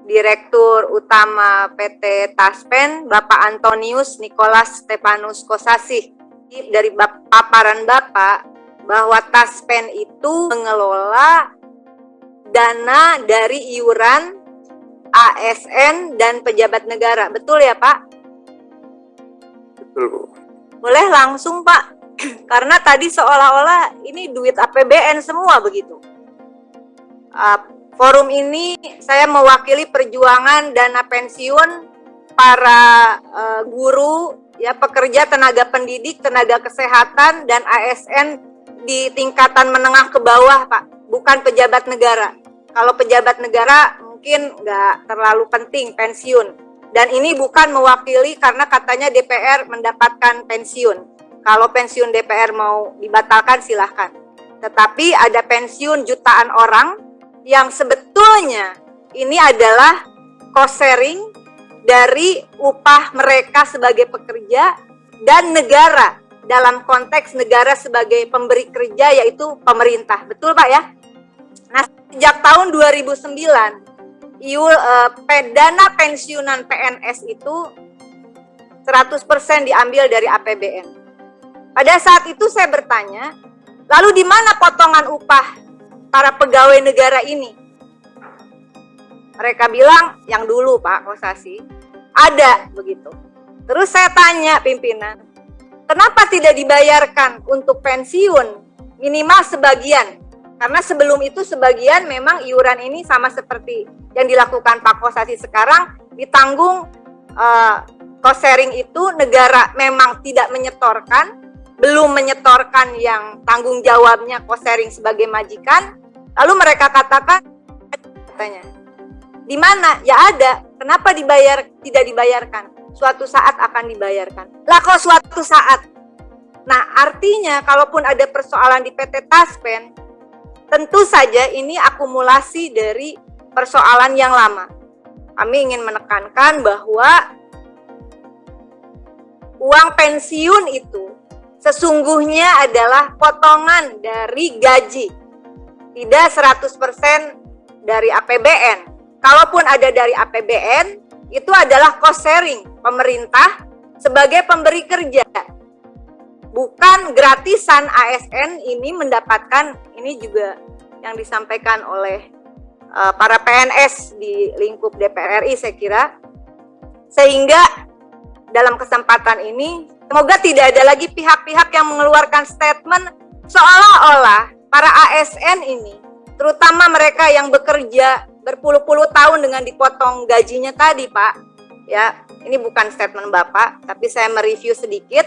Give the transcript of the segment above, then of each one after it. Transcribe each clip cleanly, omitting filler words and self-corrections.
Direktur Utama PT Taspen, Bapak Antonius Nicholas Stepanus Kosasih. Dari paparan Bapak, bahwa Taspen itu mengelola dana dari iuran ASN dan pejabat negara. Betul ya Pak? Betul Bu. Boleh langsung Pak, karena tadi seolah-olah ini duit APBN semua begitu. Forum ini saya mewakili perjuangan dana pensiun para guru, ya, pekerja tenaga pendidik, tenaga kesehatan, dan ASN di tingkatan menengah ke bawah Pak, bukan pejabat negara. Kalau pejabat negara mungkin nggak terlalu penting pensiun. Dan ini bukan mewakili karena katanya DPR mendapatkan pensiun. Kalau pensiun DPR mau dibatalkan silahkan. Tetapi ada pensiun jutaan orang yang sebetulnya ini adalah cost sharing dari upah mereka sebagai pekerja dan negara, dalam konteks negara sebagai pemberi kerja yaitu pemerintah. Betul Pak ya? Nah, sejak tahun 2009 dana pensiunan PNS itu 100% diambil dari APBN. Pada saat itu saya bertanya, lalu di mana potongan upah para pegawai negara ini? Mereka bilang, yang dulu Pak Kosasih, ada begitu. Terus saya tanya pimpinan, kenapa tidak dibayarkan untuk pensiun minimal sebagian? Karena sebelum itu sebagian memang iuran ini sama seperti yang dilakukan Pak Kosasih sekarang, ditanggung cost sharing itu negara memang tidak menyetorkan, belum menyetorkan yang tanggung jawabnya cost sharing sebagai majikan. Lalu mereka katakan, katanya, di mana? Ya ada. Kenapa tidak dibayarkan? Suatu saat akan dibayarkan. Lah kok suatu saat? Nah, artinya kalaupun ada persoalan di PT Taspen, tentu saja ini akumulasi dari persoalan yang lama. Kami ingin menekankan bahwa uang pensiun itu sesungguhnya adalah potongan dari gaji, tidak 100% dari APBN. Kalaupun ada dari APBN, itu adalah cost sharing pemerintah sebagai pemberi kerja. Bukan gratisan ASN ini mendapatkan, ini juga yang disampaikan oleh para PNS di lingkup DPR RI saya kira. Sehingga dalam kesempatan ini, semoga tidak ada lagi pihak-pihak yang mengeluarkan statement seolah-olah para ASN ini, terutama mereka yang bekerja berpuluh-puluh tahun dengan dipotong gajinya tadi Pak, ya, ini bukan statement Bapak, tapi saya mereview sedikit.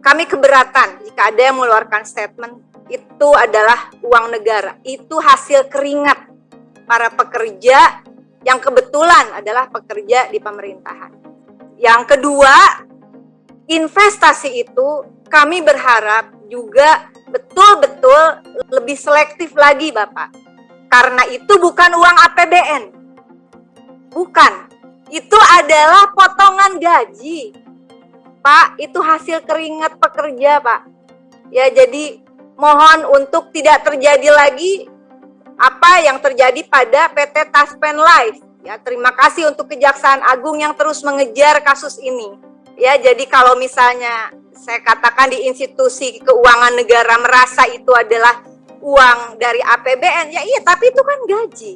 Kami keberatan jika ada yang mengeluarkan statement itu adalah uang negara, itu hasil keringat para pekerja yang kebetulan adalah pekerja di pemerintahan. Yang kedua, investasi itu kami berharap juga betul-betul lebih selektif lagi Bapak, karena itu bukan uang APBN, bukan, itu adalah potongan gaji Pak, itu hasil keringat pekerja Pak. Ya, jadi mohon untuk tidak terjadi lagi apa yang terjadi pada PT Taspen Life. Ya, terima kasih untuk Kejaksaan Agung yang terus mengejar kasus ini. Ya, jadi kalau misalnya saya katakan di institusi keuangan negara merasa itu adalah uang dari APBN, ya iya, tapi itu kan gaji.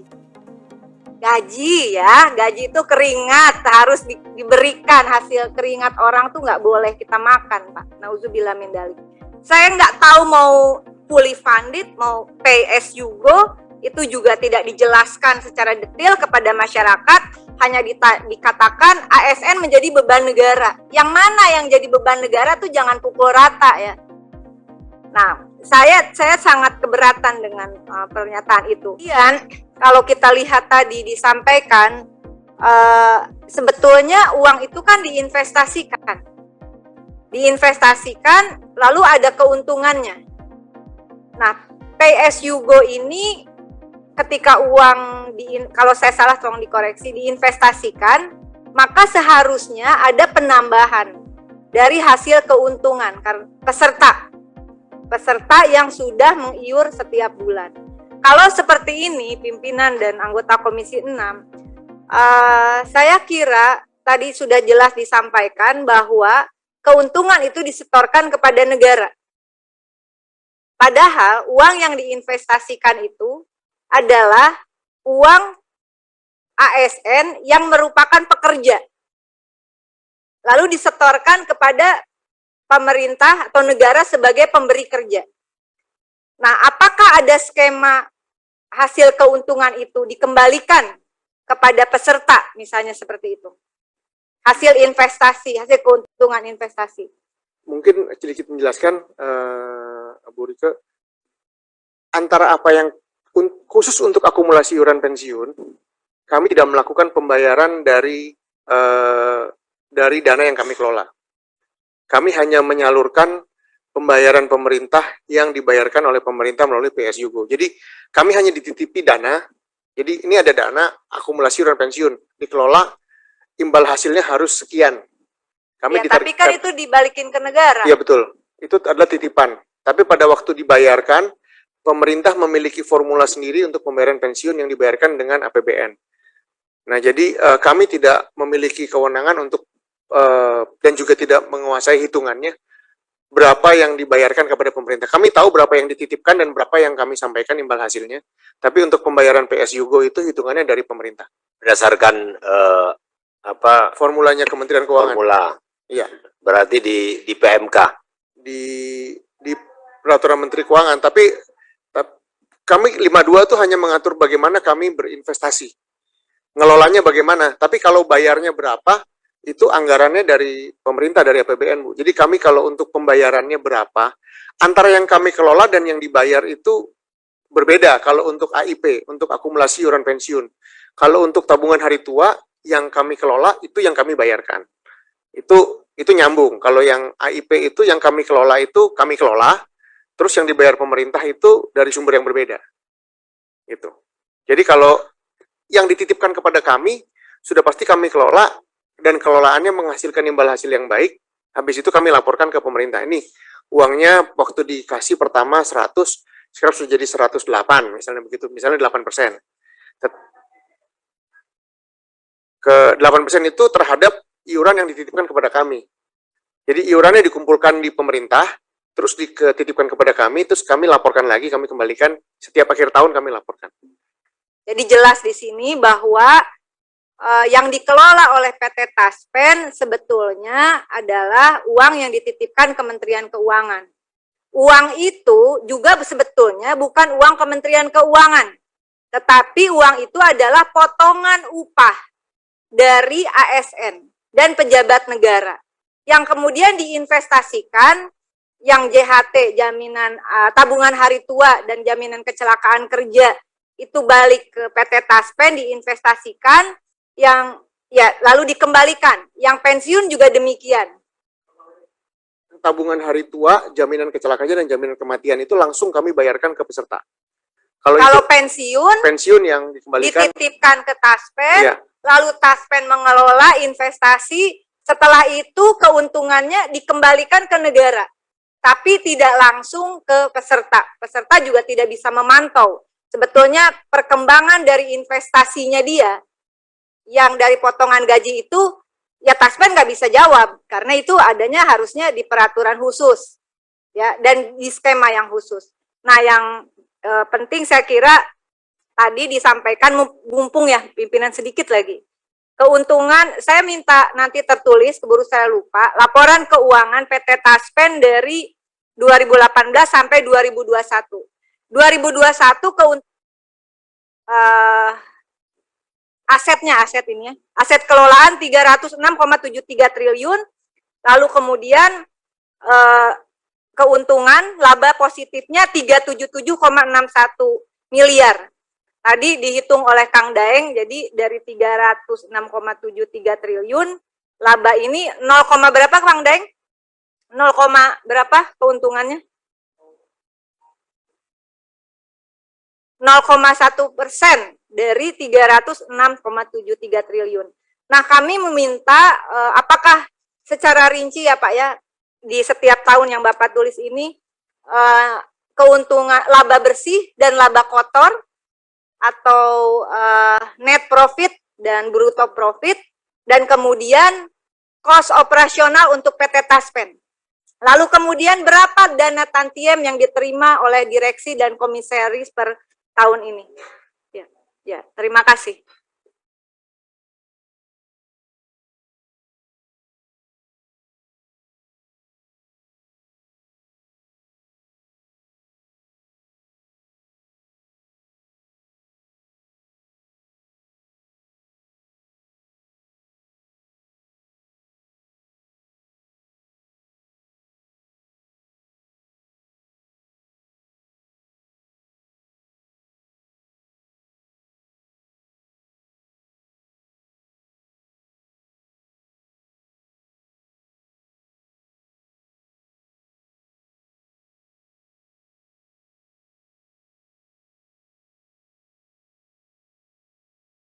Gaji ya, gaji itu keringat, harus diberikan hasil keringat orang tuh nggak boleh kita makan Pak. Nauzubillah min dzalik. Saya nggak tahu mau fully funded, mau pay as you go, itu juga tidak dijelaskan secara detail kepada masyarakat, hanya dikatakan ASN menjadi beban negara. Yang mana yang jadi beban negara tuh jangan pukul rata ya. Nah, saya sangat keberatan dengan pernyataan itu. Dan kalau kita lihat tadi disampaikan, sebetulnya uang itu kan diinvestasikan, lalu ada keuntungannya. Nah, pay as you go ini ketika uang kalau saya salah tolong dikoreksi, diinvestasikan, maka seharusnya ada penambahan dari hasil keuntungan peserta yang sudah mengiur setiap bulan. kalau seperti ini pimpinan dan anggota Komisi 6, saya kira tadi sudah jelas disampaikan bahwa keuntungan itu disetorkan kepada negara. Padahal uang yang diinvestasikan itu adalah uang ASN yang merupakan pekerja. Lalu disetorkan kepada pemerintah atau negara sebagai pemberi kerja. Nah, apakah ada skema hasil keuntungan itu dikembalikan kepada peserta, misalnya seperti itu? Hasil investasi, hasil keuntungan investasi. Mungkin sedikit menjelaskan, Bu Rike, antara apa yang khusus untuk akumulasi iuran pensiun, kami tidak melakukan pembayaran dari dana yang kami kelola. Kami hanya menyalurkan pembayaran pemerintah yang dibayarkan oleh pemerintah melalui PSYugo. Jadi kami hanya dititipi dana. Jadi ini ada dana akumulasi iuran pensiun dikelola, imbal hasilnya harus sekian. Kami ya, tapi kan itu dibalikin ke negara. Iya betul, itu adalah titipan. Tapi pada waktu dibayarkan, pemerintah memiliki formula sendiri untuk pembayaran pensiun yang dibayarkan dengan APBN. Nah, jadi kami tidak memiliki kewenangan untuk dan juga tidak menguasai hitungannya berapa yang dibayarkan kepada pemerintah. Kami tahu berapa yang dititipkan dan berapa yang kami sampaikan imbal hasilnya. Tapi untuk pembayaran PSYugo itu hitungannya dari pemerintah. Berdasarkan formulanya Kementerian Keuangan. Formula. Iya. Berarti di PMK. Di Peraturan Menteri Keuangan. Tapi kami 52 itu hanya mengatur bagaimana kami berinvestasi. Ngelolanya bagaimana. Tapi kalau bayarnya berapa, itu anggarannya dari pemerintah, dari APBN, Bu. Jadi kami kalau untuk pembayarannya berapa, antara yang kami kelola dan yang dibayar itu berbeda. Kalau untuk AIP, untuk akumulasi iuran pensiun. Kalau untuk tabungan hari tua, yang kami kelola, itu yang kami bayarkan. Itu nyambung. Kalau yang AIP itu, yang kami kelola itu, kami kelola. Terus yang dibayar pemerintah itu dari sumber yang berbeda. Gitu. Jadi kalau yang dititipkan kepada kami, sudah pasti kami kelola, dan kelolaannya menghasilkan imbal hasil yang baik, habis itu kami laporkan ke pemerintah. Ini uangnya waktu dikasih pertama 100, sekarang sudah jadi 108, misalnya begitu, misalnya 8%. Ke 8% itu terhadap iuran yang dititipkan kepada kami. Jadi iurannya dikumpulkan di pemerintah, terus dititipkan kepada kami, terus kami laporkan lagi, kami kembalikan, setiap akhir tahun kami laporkan. Jadi jelas di sini bahwa yang dikelola oleh PT Taspen sebetulnya adalah uang yang dititipkan Kementerian Keuangan. Uang itu juga sebetulnya bukan uang Kementerian Keuangan, tetapi uang itu adalah potongan upah dari ASN dan pejabat negara yang kemudian diinvestasikan, yang JHT, jaminan tabungan hari tua dan jaminan kecelakaan kerja itu balik ke PT Taspen, diinvestasikan, yang ya lalu dikembalikan. Yang pensiun juga demikian. Tabungan hari tua, jaminan kecelakaan dan jaminan kematian itu langsung kami bayarkan ke peserta. Kalau pensiun yang dikembalikan, dititipkan ke Taspen, iya. Lalu Taspen mengelola investasi, setelah itu keuntungannya dikembalikan ke negara, tapi tidak langsung ke peserta. Peserta juga tidak bisa memantau sebetulnya perkembangan dari investasinya dia. Yang dari potongan gaji itu, ya Taspen nggak bisa jawab, karena itu adanya harusnya di peraturan khusus, ya, dan di skema yang khusus. Nah, yang penting saya kira tadi disampaikan, mumpung ya pimpinan sedikit lagi. Keuntungan, saya minta nanti tertulis, keburu saya lupa, laporan keuangan PT Taspen dari 2018 sampai 2021. 2021 aset ini ya, aset kelolaan 306,73 triliun, lalu kemudian keuntungan laba positifnya 377,61 miliar. Tadi dihitung oleh Kang Daeng, jadi dari 306,73 triliun, laba ini 0, berapa Kang Daeng? 0, berapa keuntungannya? 0,1% dari 306,73 triliun. Nah, kami meminta apakah secara rinci ya Pak ya, di setiap tahun yang Bapak tulis ini, keuntungan laba bersih dan laba kotor atau net profit dan bruto profit, dan kemudian cost operasional untuk PT Taspen. Lalu kemudian berapa dana tantiem yang diterima oleh direksi dan komisaris per tahun ini? Ya, terima kasih.